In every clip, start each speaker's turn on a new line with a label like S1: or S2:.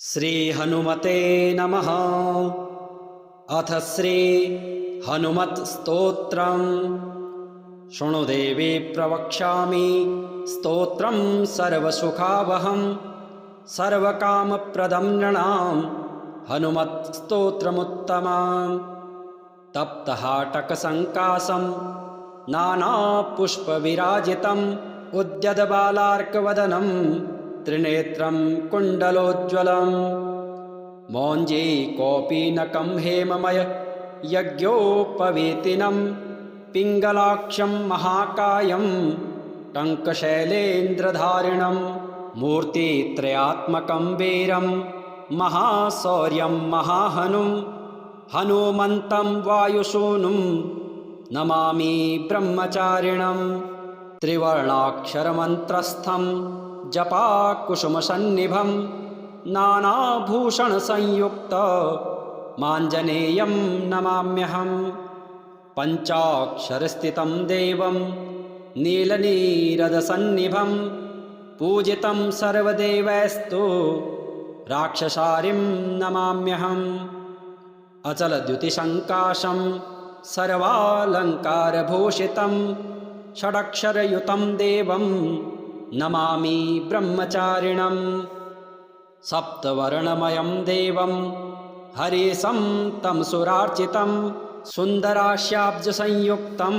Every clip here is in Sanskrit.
S1: श्री हनुमते नमः। अथ श्री हनुमत् स्तोत्रम्। शृणु देवी प्रवक्ष्यामि स्तोत्रं सर्वसुखावहं सर्वकामप्रदं नृणां हनुमत् स्तोत्रमुत्तमम्। तप्तहाटकसङ्कासं नानापुष्पविराजितम् उद्यद्बालार्कवदनं त्रिनेत्रं कुण्डलोज्ज्वलम्। मौञ्जीकोपीनकं हेममय यज्ञोपवीतिनं पिङ्गलाक्षं महाकायं टङ्कशैलेन्द्रधारिणं मूर्तित्रयात्मकं वीरं महाशौर्यं महाहनुं हनुमन्तं वायुसूनुं नमामि ब्रह्मचारिणं। त्रिवर्णाक्षरमन्त्रस्थं जपाकुसुमसन्निभं नानाभूषणसंयुक्तमाञ्जनेयं नमाम्यहं। पञ्चाक्षरस्थितं देवं नीलनीरदसन्निभं पूजितं सर्वदेवैस्तु राक्षसारिं नमाम्यहम्। अचलद्युतिसङ्काशं सर्वालङ्कारभूषितं षडक्षरयुतं देवं नमामि ब्रह्मचारिणं। सप्तवर्णमयं देवं हरिशं तं सुरार्चितं सुन्दरास्याब्जसंयुक्तं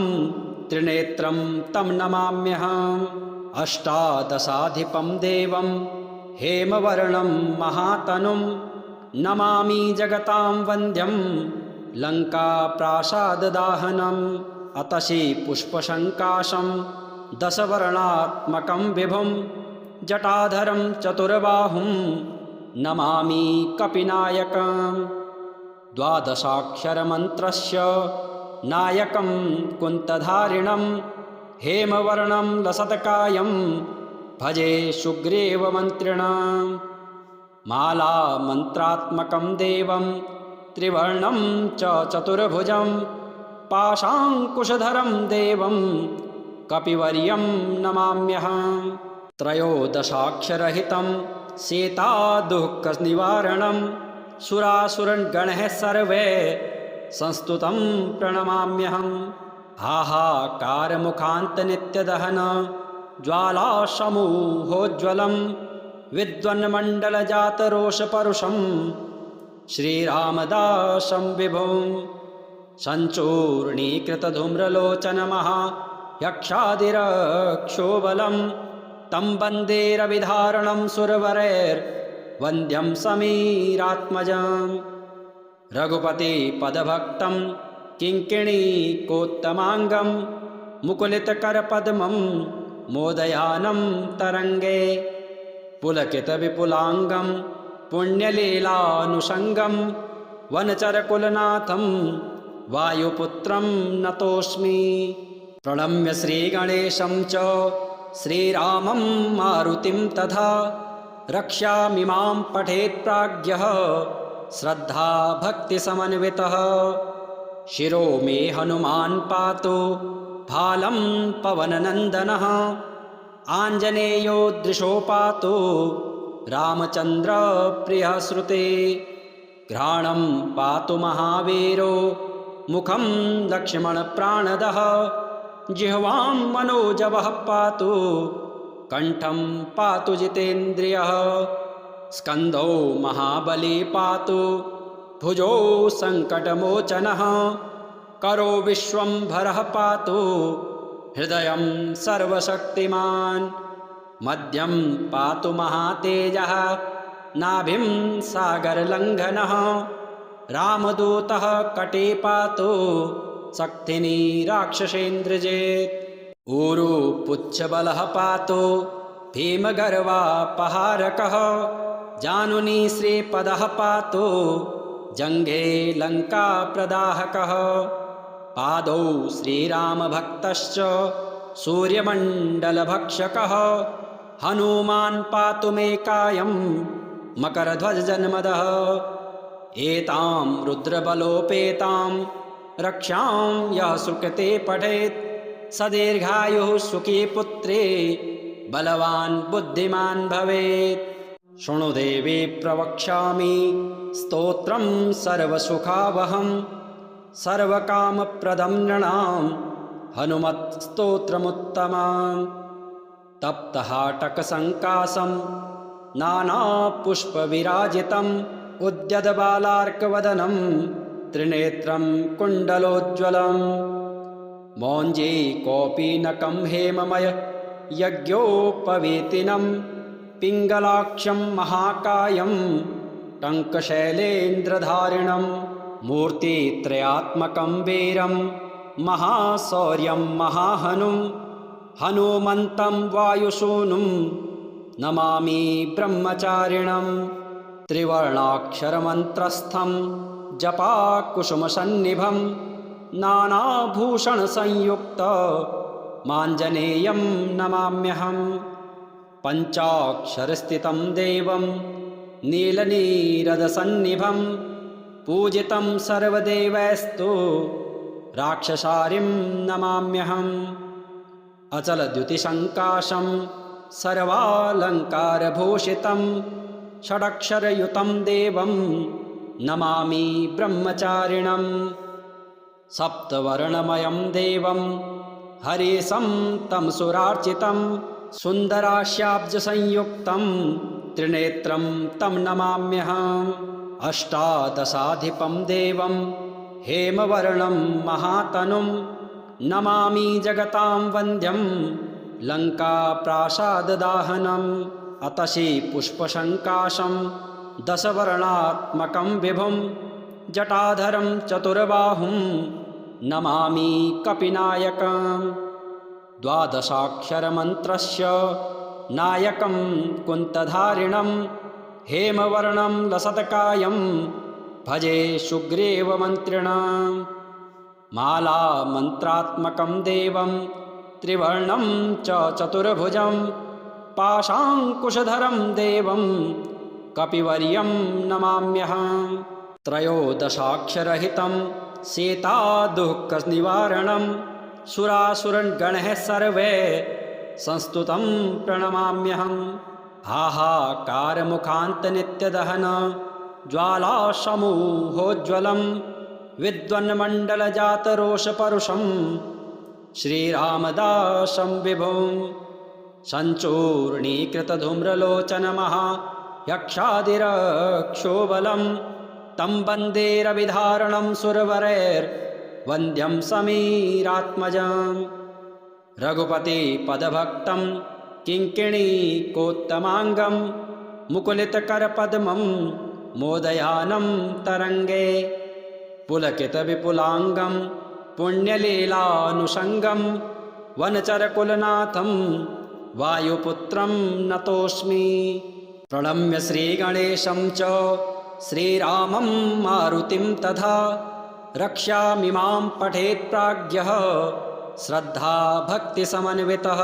S1: त्रिनेत्रं तं नमाम्यहम्। अष्टादशाधिपं देवं हेमवर्णं महातनुं नमामि जगतां वन्द्यं लङ्काप्रासाददाहनम्। अतसि पुष्पसङ्काशं दशवर्णात्मकं विभुं जटाधरं चतुर्बाहुं नमामि कपिनायकम्। द्वादशाक्षरमन्त्रस्य नायकं कुन्तधारिणं हेमवर्णं लसत्कायं भजे सुग्रीवमन्त्रिणम्। मालामन्त्रात्मकं देवं त्रिवर्णं च चतुर्भुजं पाशाङ्कुशधरं देवं कपिवर्यं नमाम्यहम्। त्रयोदशाक्षरहितं सीतादुःखनिवारणं सुरासुरगणः सर्वे संस्तुतं प्रणमाम्यहम्। हाहाकारमुखान्तनित्यदहन ज्वालासमूहोज्ज्वलं विद्वन्मण्डलजातरोषपरुषं श्रीरामदासं विभुं। सञ्चूर्णीकृतधूम्रलोचनमहा यक्षादिरक्षोबलं तं वन्दे रविधारणं सुरवरैर्वन्द्यं समीरात्मजं। रघुपतिपदभक्तं किङ्किणीकोत्तमाङ्गं मुकुलितकरपद्मं मोदयानं तरङ्गे पुलकितविपुलाङ्गं पुण्यलीलानुषङ्गं वनचरकुलनाथं वायुपुत्रं नतोऽस्मि। प्रणम्य श्रीगणेशं च श्रीरामं मारुतिं तथा रक्ष्यामिमां पठेत् प्राज्ञः श्रद्धा भक्तिसमन्वितः। शिरो मे हनुमान् पातु भालं पवननन्दनः आञ्जनेयो दृशो पातु रामचन्द्र प्रियः श्रुते। घ्राणं पातु महावीरो मुखं लक्ष्मणप्राणदः जिह्वां मनोजवः पातु कण्ठं पातु जितेन्द्रियः। स्कन्धौ महाबली पातु भुजौ सङ्कटमोचनः करो विश्वम्भरः पातु हृदयं सर्वशक्तिमान्। मध्यं पातु महातेजः नाभिं सागरलङ्घनः रामदूतः कटे पातु शक्तिनी राक्षसेन्द्रजित्। ऊरु पुच्छबलः पातु भीमगर्वापहारकः जानुनी श्रीपदः पातु जङ्घे लङ्काप्रदाहकः। पादौ श्रीरामभक्तश्च सूर्यमण्डलभक्षकः हनुमान् पातु मे कायं मकरध्वजजन्मदः। एतां रुद्रबलोपेतां रक्षां यः सुकृते पठेत् सदीर्घायुः सुखी पुत्रे बलवान् बुद्धिमान् भवेत्। शृणु देवी प्रवक्ष्यामि स्तोत्रं सर्वसुखावहं सर्वकामप्रदं नृणां हनुमत्स्तोत्रमुत्तमम् तप्तहाटकसङ्कासं नानापुष्पविराजितम् उद्यद्बालार्कवदनं त्रिनेत्रं कुण्डलोज्ज्वलम् मौञ्जीकोपीनकं हेममय यज्ञोपवीतिनं पिङ्गलाक्षं महाकायं टङ्कशैलेन्द्रधारिणं मूर्तित्रयात्मकं वीरं महाशौर्यं महाहनुं हनुमन्तं वायुसूनुं नमामि ब्रह्मचारिणं त्रिवर्णाक्षरमन्त्रस्थं जपाकुसुमसन्निभं नानाभूषणसंयुक्त माञ्जनेयं नमाम्यहं पञ्चाक्षरस्थितं देवं नीलनीरदसन्निभं पूजितं सर्वदेवैस्तु राक्षसारिं नमाम्यहम् अचलद्युतिसङ्काशं सर्वालङ्कारभूषितं षडक्षरयुतं देवं नमामि ब्रह्मचारिणं सप्तवर्णमयं देवं हरिशं तं सुरार्चितं सुन्दरास्याब्जसंयुक्तं त्रिनेत्रं तं नमाम्यहम् अष्टादशाधिपं देवं हेमवर्णं महातनुं नमामि जगतां वन्द्यं लङ्काप्रासाददाहनम् अतसि पुष्पसङ्काशं दशवर्णात्मकं विभुं जटाधरं चतुर्बाहुं नमामि कपिनायकम् द्वादशाक्षरमन्त्रस्य नायकं कुन्तधारिणं हेमवर्णं लसत्कायं भजे सुग्रीवमन्त्रिणम् मालामन्त्रात्मकं देवं त्रिवर्णं च चतुर्भुजं पाशाङ्कुशधरं देवं कपिवर्यं नमाम्यहम् त्रयोदशाक्षरहितं सीतादुःखनिवारणं सुरासुरगणः सर्वे संस्तुतं प्रणमाम्यहम् हाहाकारमुखान्तनित्यदहन ज्वालासमूहोज्ज्वलं विद्वन्मण्डलजातरोषपरुषं श्रीरामदासं विभुं सञ्चूर्णीकृतधूम्रलोचनमः यक्षादिरक्षोबलं तं वन्दे रविधारणं सुरवरैर्वन्द्यं समीरात्मजम् रघुपतिपदभक्तं किङ्किणीकोत्तमाङ्गं मुकुलितकरपद्मं मोदयानं तरङ्गे पुलकितविपुलाङ्गं पुण्यलीलानुषङ्गं वनचरकुलनाथं वायुपुत्रं नतोऽस्मि प्रणम्य श्रीगणेशं च श्रीरामं मारुतिं तथा रक्ष्यामि मां पठेत् प्राज्ञः श्रद्धा भक्तिसमन्वितः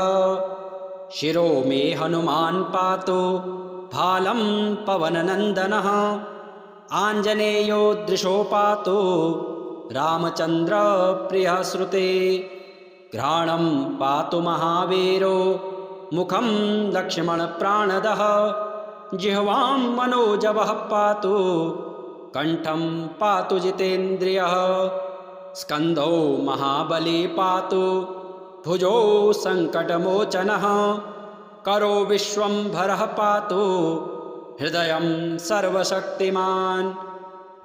S1: शिरो मे हनुमान् पातु भालं पवननन्दनः आञ्जनेयो दृशो पातु रामचन्द्र प्रियः श्रुते घ्राणं पातु महावीरो मुखं लक्ष्मणप्राणदः जिह्वां मनोजवः पातु कण्ठं पातु जितेन्द्रियः स्कन्धौ महाबली पातु भुजौ सङ्कटमोचनः करो विश्वम्भरः पातु हृदयं सर्वशक्तिमान्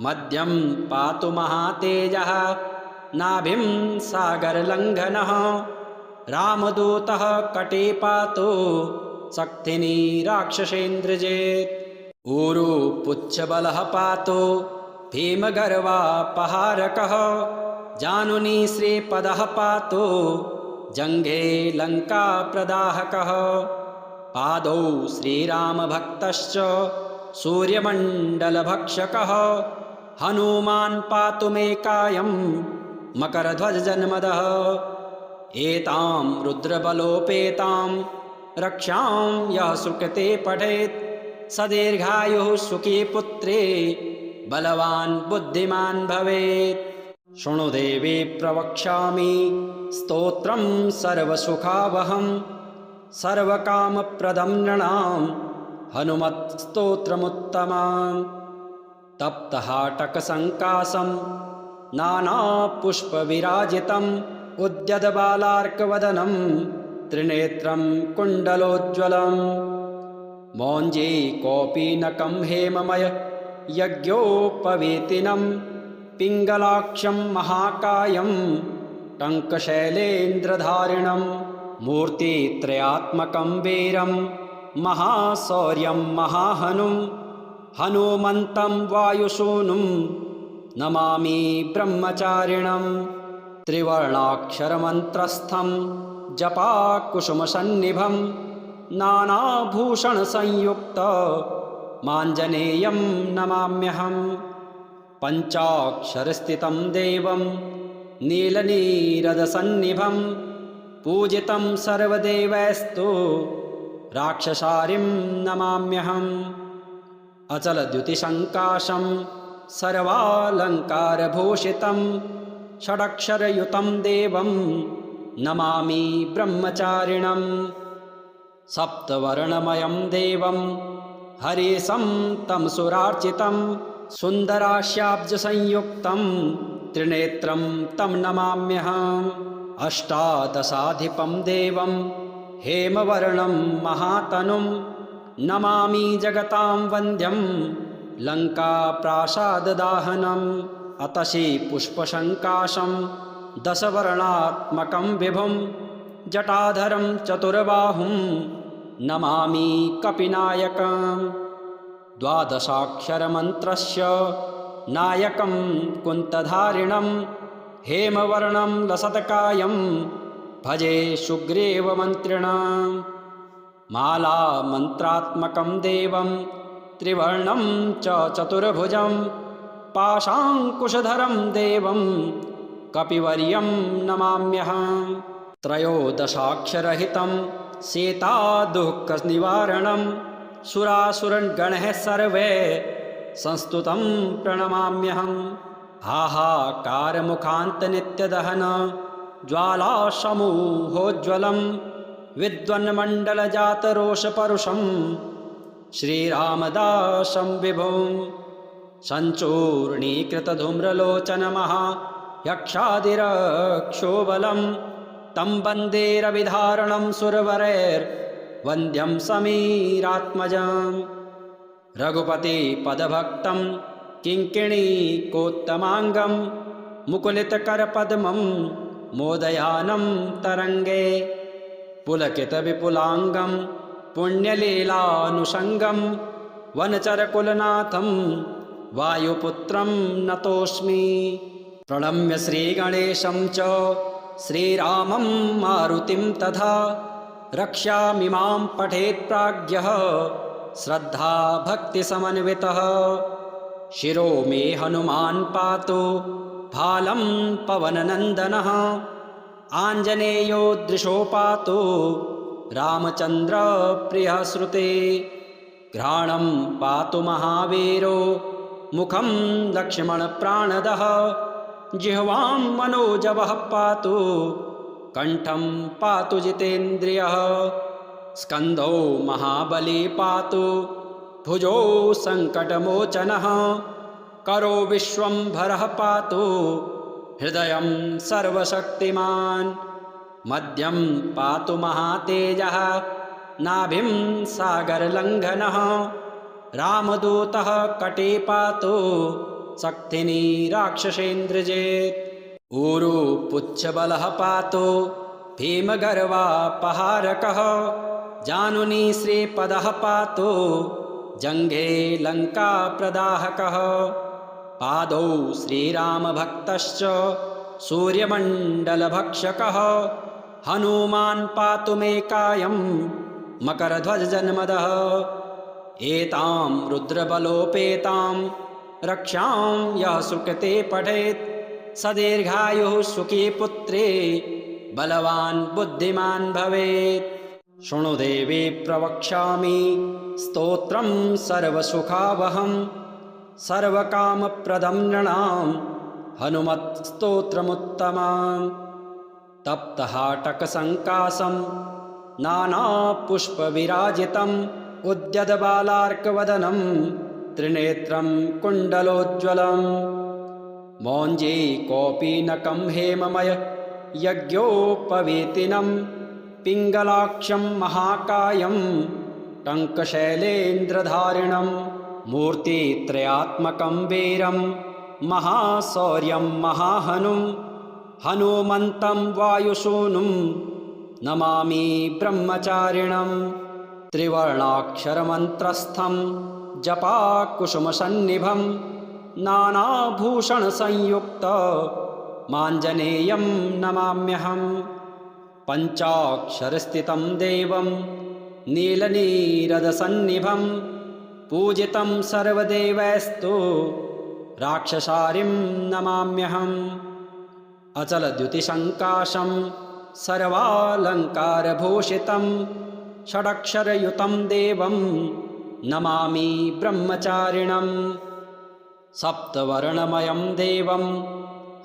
S1: मध्यं पातु महातेजः नाभिं सागरलङ्घनः रामदूतः कटे पातु शक्तिनी राक्षसेन्द्रजित् ऊरु पुच्छबलः पातु भीमगर्वापहारकः जानुनी श्रीपदः पातु जङ्घे लङ्काप्रदाहकः पादौ श्रीरामभक्तश्च सूर्यमण्डलभक्षकः हनुमान् पातु मे कायं मकरध्वजजन्मदः एतां रुद्रबलोपेतां रक्षां यः सुकृते पठेत् सदीर्घायुः सुखी पुत्रे बलवान् बुद्धिमान् भवेत् शृणु देवी प्रवक्ष्यामि स्तोत्रं सर्वसुखावहं सर्वकामप्रदं नृणां हनुमत्स्तोत्रमुत्तमम् तप्तहाटकसङ्कासं नानापुष्पविराजितम् उद्यतबालार्कवदनं त्रिनेत्रं कुण्डलोज्ज्वलम् मौञ्जी कौपीनकं हेममय यज्ञोपवीतिनं पिङ्गलाक्षं महाकायं टङ्कशैलेन्द्रधारिणं मूर्तित्रयात्मकं वीरं महाशौर्यं महाहनुं हनुमन्तं वायुसूनुं नमामि ब्रह्मचारिणं त्रिवर्णाक्षरमन्त्रस्थं जपाकुसुमसन्निभं नानाभूषणसंयुक्त माञ्जनेयं नमाम्यहम् पञ्चाक्षरस्थितं देवं नीलनीरदसन्निभं पूजितं सर्वदेवैस्तु राक्षसारिं नमाम्यहम् अचलद्युतिसङ्काशं सर्वालङ्कारभूषितं षडक्षरयुतं देवं नमामि ब्रह्मचारिणं सप्तवर्णमयं देवं हरिशं तं सुरार्चितं सुन्दरास्याब्जसंयुक्तं त्रिनेत्रं तं नमाम्यहम् अष्टादशाधिपं देवं हेमवर्णं महातनुं नमामि जगतां वन्द्यं लङ्काप्रासाददाहनम् अतसि पुष्पसङ्काशं दशवर्णात्मकं विभुं जटाधरं चतुर्बाहुं नमामि कपिनायकम् द्वादशाक्षरमन्त्रस्य नायकं कुन्तधारिणं हेमवर्णं लसत्कायं भजे सुग्रीवमन्त्रिणां मालामन्त्रात्मकं देवं त्रिवर्णं च चतुर्भुजं पाशाङ्कुशधरं देवं कपिवर्यं नमाम्यहम् त्रयोदशाक्षरहितं सीतादुःखनिवारणं सुरासुरगणः सर्वे संस्तुतं प्रणमाम्यहम् हाहाकारमुखान्तनित्यदहन ज्वालासमूहोज्ज्वलं विद्वन्मण्डलजातरोषपरुषं श्रीरामदासं विभुं सञ्चूर्णीकृतधूम्रलोचनमहा यक्षादिरक्षोबलं तं वन्दे रविधारणं सुरवरैर्वन्द्यं समीरात्मजं रघुपतिपदभक्तं किङ्किणीकोत्तमाङ्गं मुकुलितकरपद्मं मोदयानं तरङ्गे पुलकितविपुलाङ्गं पुण्यलीलानुषङ्गं वनचरकुलनाथं वायुपुत्रं नतोऽस्मि प्रणम्य श्रीगणेशं च श्रीरामं मारुतिं तथा रक्ष्यामिमां पठेत् प्राज्ञः श्रद्धा भक्तिसमन्वितः शिरो मे हनुमान् पातु भालं पवननन्दनः आञ्जनेयो दृशो पातु रामचन्द्रप्रियः श्रुते घ्राणं पातु महावीरो मुखं लक्ष्मणप्राणदः जिह्वां मनोजवः पातु कण्ठं पातु जितेन्द्रियः स्कन्धो महाबली पातु भुजो सङ्कटमोचनः करो विश्वम्भरः पातु हृदयं सर्वशक्तिमान् मध्यं पातु महातेजः नाभिं सागरलङ्घनः रामदूतः कटे पातु शक्तिनी राक्षसेन्द्रजित् ऊरु पुच्छबलः पातु भीमगर्वापहारकः जानुनी श्रीपदः पातु जङ्घे लङ्काप्रदाहकः पादौ श्रीरामभक्तश्च सूर्यमण्डलभक्षकः हनुमान् पातु मे कायं मकरध्वजजन्मदः एतां रुद्रबलोपेतां रक्षां यः सुकृते पठेत् सदीर्घायुः सुखी पुत्रे बलवान् बुद्धिमान् भवेत् शृणु देवी प्रवक्ष्यामि स्तोत्रं सर्वसुखावहं सर्वकामप्रदं नृणां हनुमत्स्तोत्रमुत्तमम् तप्तहाटकसङ्कासं नानापुष्पविराजितं उद्यद्बालार्कवदनं त्रिनेत्रं कुण्डलोज्ज्वलं मौञ्जी कौपीनकं हेममय यज्ञोपवीतिनं पिङ्गलाक्षं महाकायं टङ्कशैलेन्द्रधारिणं मूर्तित्रयात्मकं वीरं महाशौर्यं महाहनुं हनुमन्तं वायुसूनुं नमामि ब्रह्मचारिणं त्रिवर्णाक्षरमन्त्रस्थं जपाकुसुमसन्निभं नानाभूषणसंयुक्तमाञ्जनेयं नमाम्यहं पञ्चाक्षरस्थितं देवं नीलनीरदसन्निभं पूजितं सर्वदेवैस्तु राक्षसारिं नमाम्यहम् अचलद्युतिसङ्काशं सर्वालङ्कारभूषितं षडक्षरयुतं देवं नमामि ब्रह्मचारिणं सप्तवर्णमयं देवं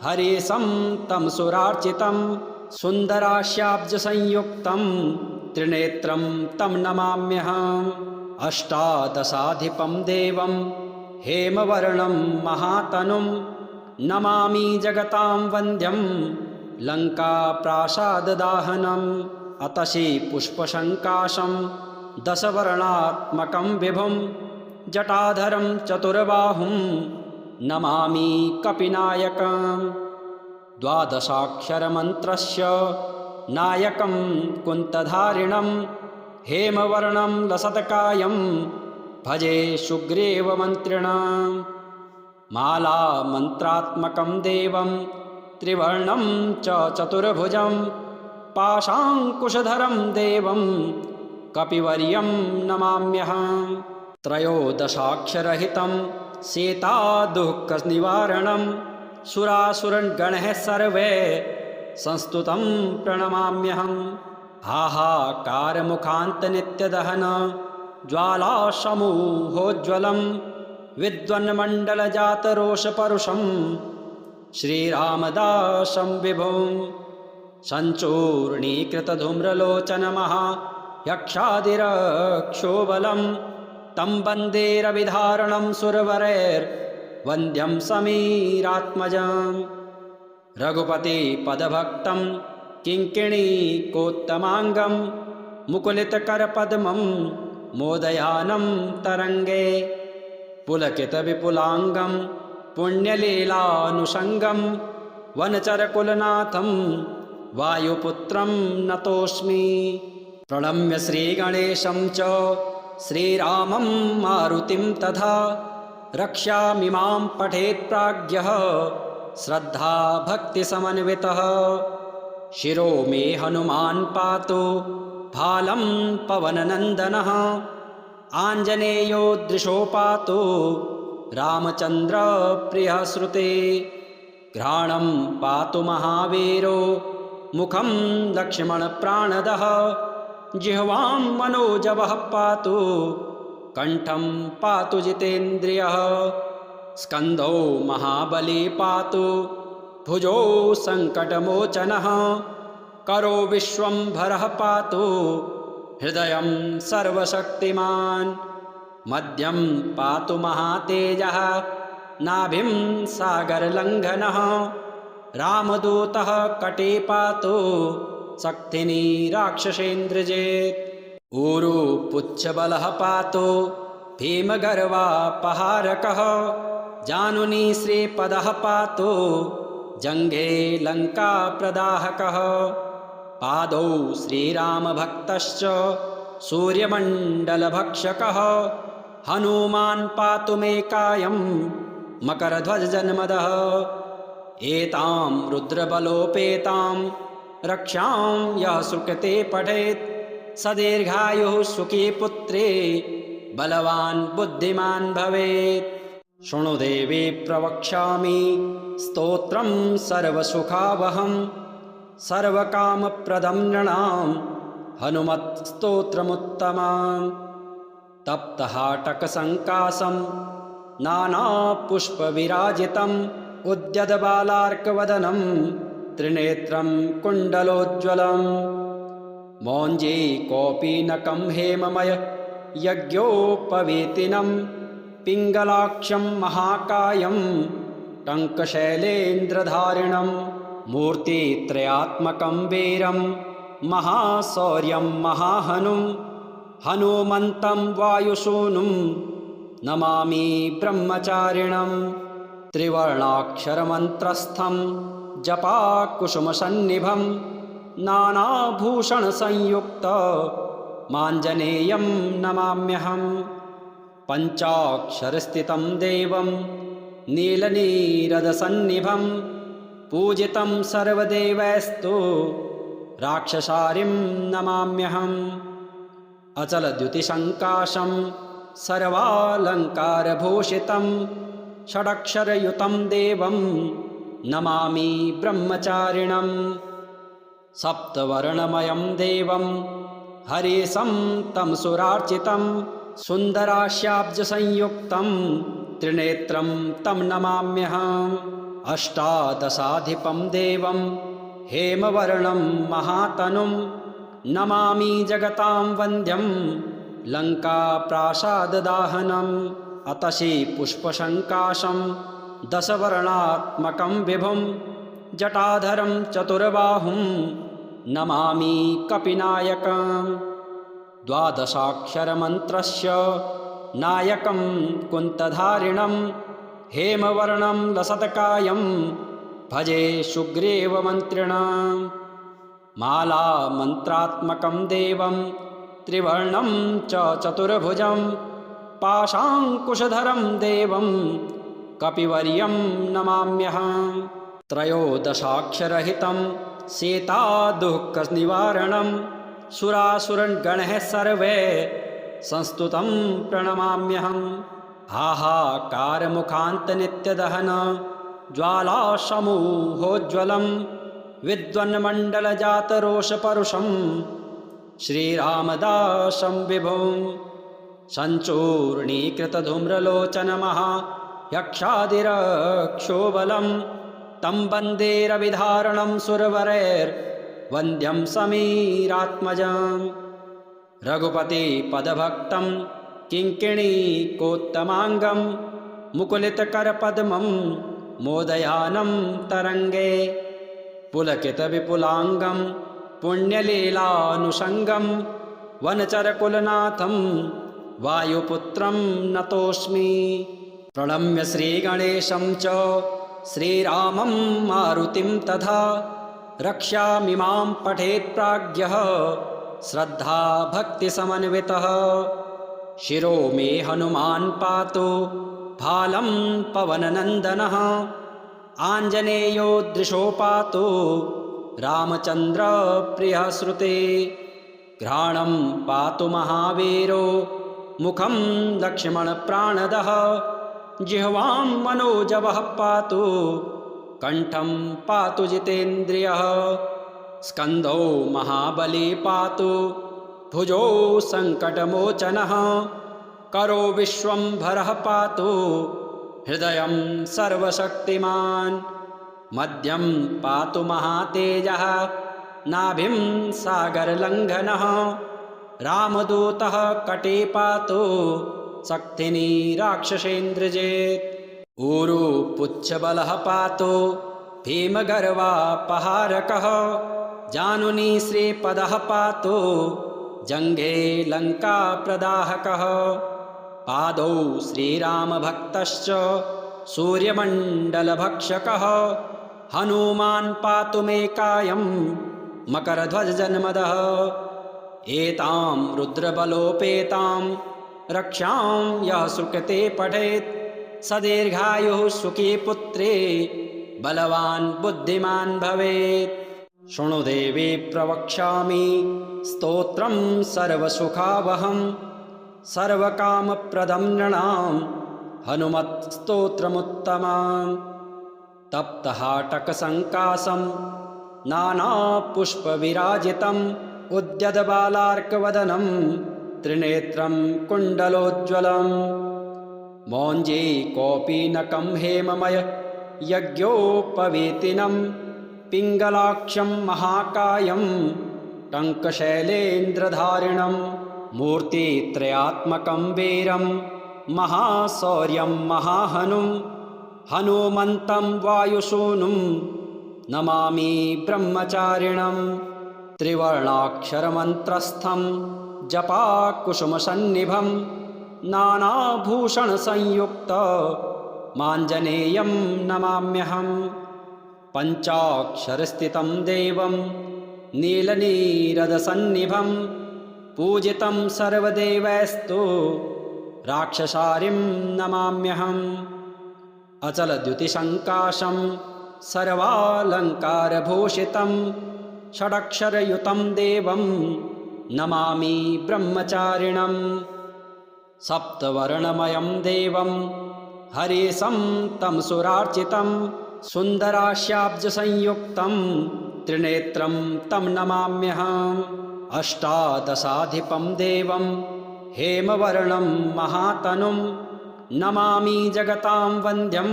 S1: हरिशं तं सुरार्चितं सुन्दरास्याब्जसंयुक्तं त्रिनेत्रं तं नमाम्यहम् अष्टादशाधिपं देवं हेमवर्णं महातनुं नमामि जगतां वन्द्यं लङ्काप्रासाददाहनम् अतसि पुष्पसङ्काशं दशवर्णात्मकं विभुं जटाधरं चतुर्बाहुं नमामि कपिनायकम् द्वादशाक्षरमन्त्रस्य नायकं कुन्तधारिणं हेमवर्णं लसत्कायं भजे सुग्रीवमन्त्रिणम् मालामन्त्रात्मकं देवं त्रिवर्णं च चतुर्भुजं पाशाङ्कुशधरं देवं कपिवर्यं नमाम्यहम् त्रयोदशाक्षरहितं सीतादुःखनिवारणं सुरासुरगणः सर्वे संस्तुतं प्रणमाम्यहम् हाहाकारमुखान्तनित्यदहन ज्वालासमूहोज्ज्वलं विद्वन्मण्डलजातरोषपरुषं श्रीरामदासं विभुं सञ्चूर्णीकृतधूम्रलोचनमहा यक्षादिरक्षोबलं तं वन्दे रविधारणं सुरवरैर्वन्द्यं समीरात्मजं रघुपतिपदभक्तं किङ्किणीकोत्तमाङ्गं मुकुलितकरपद्मं मोदयानं तरङ्गे पुलकितविपुलाङ्गं पुण्यलीलानुषङ्गं वनचरकुलनाथं वायुपुत्रं नतोऽस्मि प्रणम्य श्रीगणेशं च श्रीरामं मारुतिं तथा रक्ष्यामि मां पठेत् प्राज्ञः श्रद्धाभक्तिसमन्वितः शिरो मे हनुमान् पातु भालं पवननन्दनः आञ्जनेयो दृशो पातु रामचन्द्रप्रियः श्रुते घ्राणं पातु महावीरो मुखं लक्ष्मणप्राणदः जिह्वां मनोजवः पातु कण्ठं पातु जितेन्द्रियः स्कन्धौ महाबली पातु भुजौ सङ्कटमोचनः करो विश्वम्भरः पातु हृदयं सर्वशक्तिमान् मध्यं पातु महातेजः नाभिं सागरलङ्घनः रामदूतः कटे पातु शक्तिनी राक्षसेन्द्रजित् ऊरु पुच्छबलः पातु भीमगर्वापहारकः जानुनी श्रीपदः पातु जङ्घे लङ्काप्रदाहकः पादौ श्रीरामभक्तश्च सूर्यमण्डलभक्षकः हनुमान् पातु मे कायं मकरध्वजजन्मदः एतां रुद्रबलोपेतां रक्षां यः सुकृते पठेत् स दीर्घायुः सुखी पुत्रे बलवान् बुद्धिमान् भवेत् शृणु देवी प्रवक्ष्यामि स्तोत्रं सर्वसुखावहं सर्वकामप्रदं नृणां हनुमत्स्तोत्रमुत्तमम् तप्तहाटकसङ्कासं नानापुष्पविराजितम् उद्यद्बालार्कवदनं त्रिनेत्रं कुण्डलोज्ज्वलं मौञ्जी कौपीनकं हेममय यज्ञोपवीतिनं पिङ्गलाक्षं महाकायं टङ्कशैलेन्द्रधारिणं मूर्तित्रयात्मकं वीरं महाशौर्यं महाहनुं हनुमन्तं वायुसूनुं नमामि ब्रह्मचारिणं त्रिवर्णाक्षरमन्त्रस्थं जपाकुसुमसन्निभं नानाभूषणसंयुक्तमाञ्जनेयं नमाम्यहं पञ्चाक्षरस्थितं देवं नीलनीरदसन्निभं पूजितं सर्वदेवैस्तु राक्षसारिं नमाम्यहम् अचलद्युतिसङ्काशं सर्वालङ्कारभूषितं षडक्षरयुतं देवं नमामि ब्रह्मचारिणं सप्तवर्णमयं देवं हरिशं तं सुरार्चितं सुन्दरास्याब्जसंयुक्तं त्रिनेत्रं तं नमाम्यहम् अष्टादशाधिपं देवं हेमवर्णं महातनुं नमामि जगतां वन्द्यं लङ्काप्रासाददाहनम् अतसि पुष्पसङ्काशं दशवर्णात्मकं विभुं जटाधरं चतुर्बाहुं नमामि कपिनायकं द्वादशाक्षरमन्त्रस्य नायकं कुन्तधारिणं हेमवर्णं लसत्कायं भजे सुग्रीवमन्त्रिणम् मालामन्त्रात्मकं देवं त्रिवर्णं च चतुर्भुजं पाशाङ्कुशधरं देवं कपिवर्यं नमाम्यहम् त्रयोदशाक्षरहितं सीतादुःखनिवारणं सुरासुरगणः सर्वे संस्तुतं प्रणमाम्यहम् हाहाकारमुखान्तनित्यदहन ज्वालासमूहोज्ज्वलं विद्वन्मण्डलजातरोषपरुषं श्रीरामदासं विभुं सञ्चूर्णीकृतधूम्रलोचनमहायक्षादिरक्षोबलं तं वन्दे रविधारणं सुरवरैर्वन्द्यं समीरात्मजं रघुपतिपदभक्तं किङ्किणीकोत्तमाङ्गं मुकुलितकरपद्मं मोदयानं तरङ्गे पुलकितविपुलाङ्गं पुण्यलीलानुषङ्गं वनचरकुलनाथं वायुपुत्रं नतोऽस्मि प्रणम्य श्रीगणेशं च श्रीरामं मारुतिं तथा रक्ष्यामि मां पठेत् प्राज्ञः श्रद्धाभक्तिसमन्वितः शिरो मे हनुमान् पातु भालं पवननन्दनः आञ्जनेयो दृशो पातु रामचन्द्र प्रियः श्रुते घ्राणं पातु महावीरो मुखं लक्ष्मणप्राणदः जिह्वां मनोजवः पातु कण्ठं पातु जितेन्द्रियः स्कन्धो महाबली पातु भुजो सङ्कटमोचनः करो विश्वम्भरः पातु हृदयं सर्वशक्तिमान् मध्यं पातु महातेजः नाभिं सागरलङ्घनः रामदूतः कटे पातु शक्तिनी राक्षसेन्द्रजित् ऊरु पुच्छबलः पातु भीमगर्वापहारकः जानुनी श्रीपदः पातु जङ्घे लङ्काप्रदाहकः पादौ श्रीरामभक्तश्च सूर्यमण्डलभक्षकः हनुमान् पातु मे कायं मकरध्वजजन्मदः एतां रुद्रबलोपेतां रक्षां यः सुकृते पठेत् सदीर्घायुः सुखी पुत्रे बलवान् बुद्धिमान् भवेत् शृणु देवी प्रवक्ष्यामि स्तोत्रं सर्वसुखावहं सर्वकामप्रदं नृणां हनुमत्स्तोत्रमुत्तमम् तप्तहाटकसङ्कासं नानापुष्पविराजितम् उद्यतबालार्कवदनं त्रिनेत्रं कुण्डलोज्ज्वलम् मौञ्जी कौपीनकं हेममय यज्ञोपवीतिनं पिङ्गलाक्षं महाकायं टङ्कशैलेन्द्रधारिणं मूर्तित्रयात्मकं वीरं महाशौर्यं महाहनुं हनुमन्तं वायुसूनुं नमामि ब्रह्मचारिणं त्रिवर्णाक्षरमन्त्रस्थं जपाकुसुमसन्निभं नानाभूषणसंयुक्तमाञ्जनेयं नमाम्यहं पञ्चाक्षरस्थितं देवं नीलनीरदसन्निभं पूजितं सर्वदेवैस्तु राक्षसारिं नमाम्यहम् अचलद्युतिसङ्काशं सर्वालङ्कारभूषितं षडक्षरयुतं देवं नमामि ब्रह्मचारिणं सप्तवर्णमयं देवं हरिशं तं सुरार्चितं सुन्दरास्याब्जसंयुक्तं त्रिनेत्रं तं नमाम्यहम् अष्टादशाधिपं देवं हेमवर्णं महातनुं नमामि जगतां वन्द्यं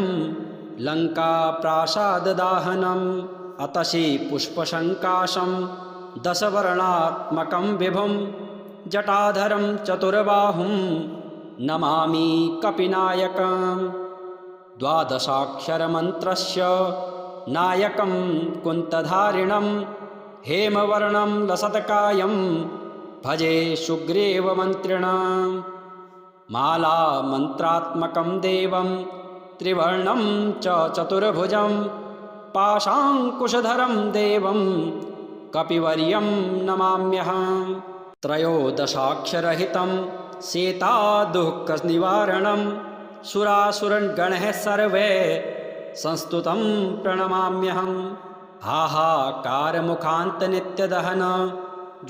S1: लङ्काप्रासाददाहनम् अतसि पुष्पसङ्काशं दशवर्णात्मकं विभुं जटाधरं चतुर्बाहुं नमामि कपिनायकम् द्वादशाक्षरमन्त्रस्य नायकं कुन्तधारिणं हेमवर्णं लसत्कायं भजे सुग्रीवमन्त्रिणम् मालामन्त्रात्मकं देवं त्रिवर्णं च चतुर्भुजं पाशाङ्कुशधरं देवं कपिवर्यं नमाम्यहम् त्रयोदशाक्षरहितं सीतादुःखनिवारणं सुरासुरगणः सर्वे संस्तुतं प्रणमाम्यहम् हाहाकारमुखान्तनित्यदहन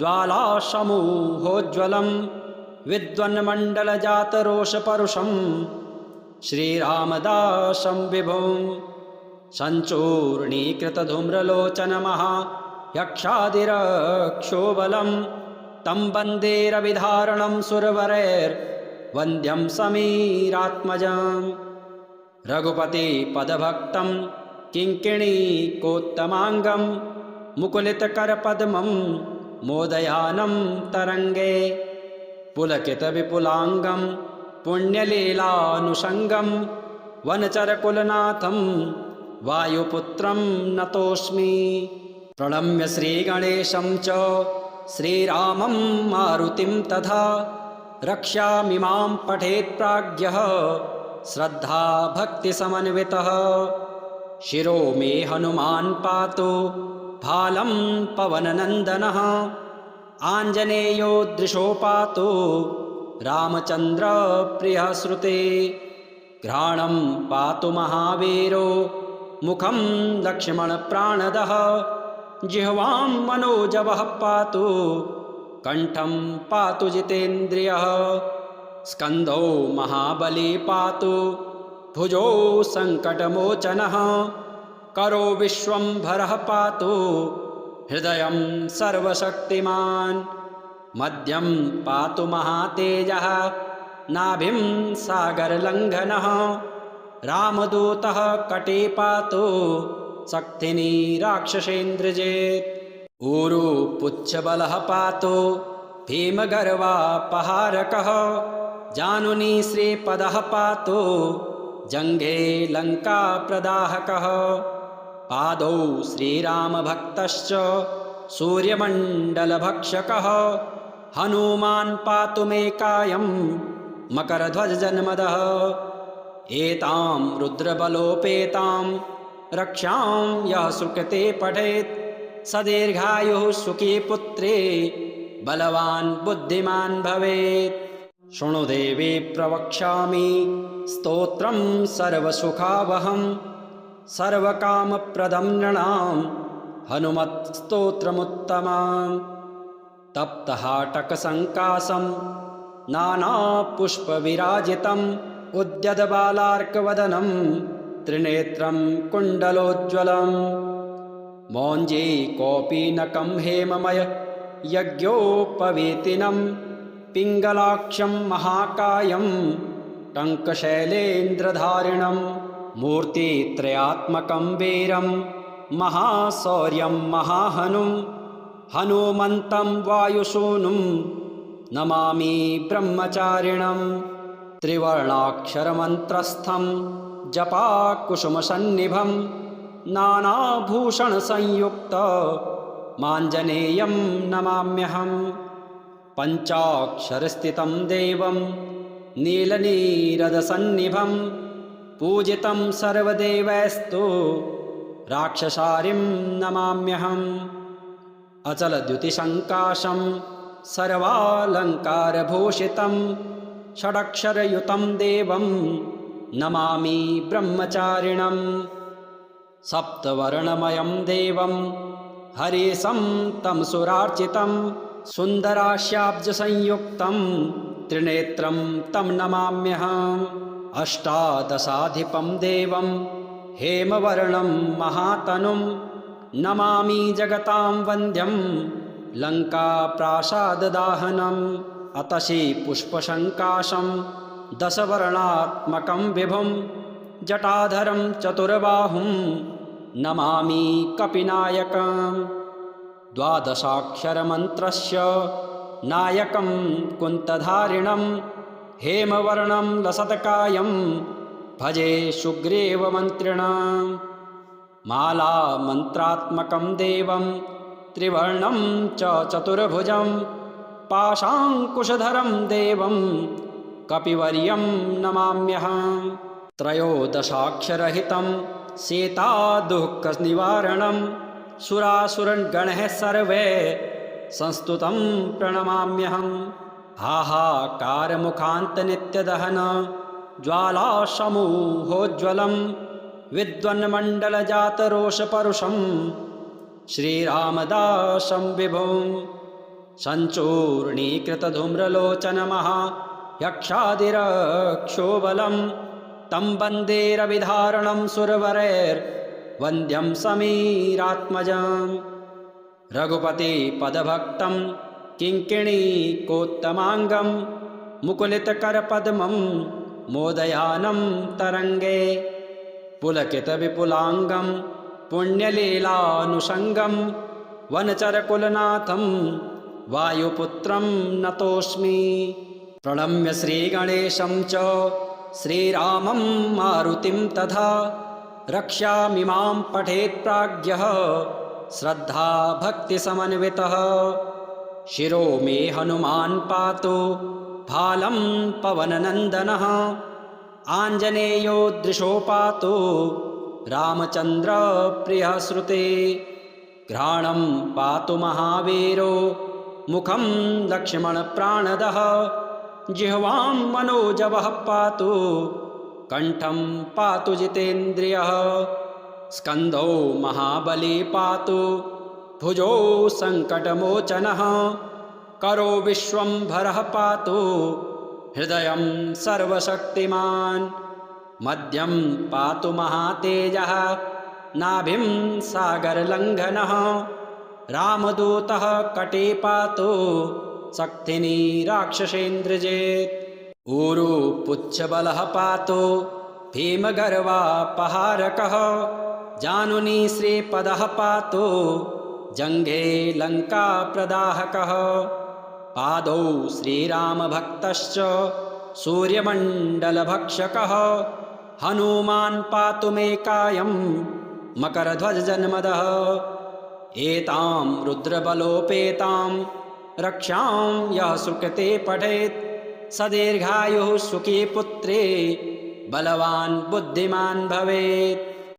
S1: ज्वालासमूहोज्ज्वलं विद्वन्मण्डलजातरोषपरुषं श्रीरामदासं विभुं सञ्चूर्णीकृतधूम्रलोचनमहा यक्षादिरक्षोबलं तं वन्दे रविधारणं सुरवरैर्वन्द्यं समीरात्मजं रघुपतिपदभक्तं किङ्किणीकोत्तमाङ्गं मुकुलितकरपद्मं मोदयानं तरङ्गे पुलकितविपुलाङ्गं पुण्यलीलानुषङ्गं वनचरकुलनाथं वायुपुत्रं नतोऽस्मि प्रणम्य श्रीगणेशं च श्रीरामं मारुतिं तथा रक्ष्यामिमां पठेत् प्राज्ञः श्रद्धाभक्तिसमन्वितः शिरो मे हनुमान् पातु भालं पवननन्दनः आञ्जनेयो दृशो पातु रामचन्द्रप्रियः श्रुते घ्राणं पातु महावीरो मुखं लक्ष्मणप्राणदः जिह्वां मनोजवः पातु कण्ठं पातु जितेन्द्रियः स्कन्धौ महाबली पातु भुजौ सङ्कटमोचनः करो विश्वम्भरः पातु हृदयं सर्वशक्तिमान् मध्यं पातु महातेजः नाभिं सागरलङ्घनः रामदूतः कटे पातु शक्तिनी राक्षसेन्द्रजित् ऊरु पुच्छबलः पातु भीमगर्वापहारकः जानुनी श्रीपदः पातु जङ्घे लङ्काप्रदाहकः पादौ श्रीरामभक्तश्च सूर्यमण्डलभक्षकः हनुमान् पातु मे कायं मकरध्वजजन्मदः एतां रुद्रबलोपेतां रक्षां यः सुकृते पठेत् सदीर्घायुः सुखी पुत्रे बलवान् बुद्धिमान् भवेत् शृणु देवी प्रवक्ष्यामि स्तोत्रं सर्वसुखावहं सर्वकामप्रदं नृणां हनुमत्स्तोत्रमुत्तमम् तप्तहाटकसङ्कासं नानापुष्पविराजितम् उद्यतबालार्कवदनं त्रिनेत्रं कुण्डलोज्ज्वलं मौञ्जी कौपीनकं हेममय यज्ञोपवीतिनं पिङ्गलाक्षं महाकायं टङ्कशैलेन्द्रधारिणं मूर्तित्रयात्मकं वीरं महाशौर्यं महाहनुं हनुमन्तं वायुसूनुं नमामि ब्रह्मचारिणं त्रिवर्णाक्षरमन्त्रस्थं जपाकुसुमसन्निभं नानाभूषणसंयुक्त माञ्जनेयं नमाम्यहं पञ्चाक्षरस्थितं देवं नीलनीरदसन्निभं पूजितं सर्वदेवैस्तु राक्षसारिं नमाम्यहम् अचलद्युतिसङ्काशं सर्वालङ्कारभूषितं षडक्षरयुतं देवं नमामि ब्रह्मचारिणं सप्तवर्णमयं देवं हरिशं तं सुरार्चितं सुन्दरास्याब्जसंयुक्तं त्रिनेत्रं तं नमाम्यहम् अष्टादशाधिपं देवं हेमवर्णं महातनुं नमामि जगतां वन्द्यं लङ्काप्रासाददाहनम् अतसि पुष्पसङ्काशं दशवर्णात्मकं विभुं जटाधरं चतुर्बाहुं नमामि कपिनायकम् द्वादशाक्षरमन्त्रस्य नायकं कुन्तधारिणं हेमवर्णं लसत्कायं भजे सुग्रीवमन्त्रिणाम् मालामन्त्रात्मकं देवं त्रिवर्णं च चतुर्भुजं पाशाङ्कुशधरं देवं कपिवर्यं नमाम्यहम् त्रयोदशाक्षरहितं सीतादुःखनिवारणं सुरासुरगणः सर्वे संस्तुतं प्रणमाम्यहम् हाहाकारमुखान्तनित्यदहन ज्वालासमूहोज्ज्वलं विद्वन्मण्डलजातरोषपरुषं श्रीरामदासं विभुं सञ्चूर्णीकृतधूम्रलोचनमः यक्षादिरक्षोबलं तं वन्दे रविधारणं सुरवरैर्वन्द्यं समीरात्मजम् रघुपतिपदभक्तं किङ्किणीकोत्तमाङ्गं मुकुलितकरपद्मं मोदयानं तरङ्गे पुलकितविपुलाङ्गं पुण्यलीलानुषङ्गं वनचरकुलनाथं वायुपुत्रं नतोऽस्मि प्रणम्य श्रीगणेशं च श्रीरामं मारुतिं तथा रक्ष्यामि मां पठेत् प्राज्ञः श्रद्धा भक्तिसमन्वितः शिरो मे हनुमान् पातु भालं पवननन्दनः आञ्जनेयो दृशो पातु रामचन्द्र प्रियः श्रुते घ्राणं पातु महावीरो मुखं लक्ष्मणप्राणदः जिह्वां मनोजवः पातु कण्ठं पातु जितेन्द्रियः स्कन्धो महाबली पातु भुजो सङ्कटमोचनः करो विश्वम्भरः पातु हृदयं सर्वशक्तिमान् मध्यं पातु महातेजः नाभिं सागरलङ्घनः रामदूतः कटे पातु शक्तिनी राक्षसेन्द्रजित् ऊरु पुच्छबलः पातु भीमगर्वापहारकः जानुनी श्रीपदः पातु जङ्घे लङ्काप्रदाहकः पादौ श्रीरामभक्तश्च सूर्यमण्डलभक्षकः हनुमान् पातु मे कायं मकरध्वजजन्मदः एतां रुद्रबलोपेतां रक्षां यः सुकृते पठेत् सदीर्घायुः सुखी पुत्रे बलवान् बुद्धिमान् भवेत्।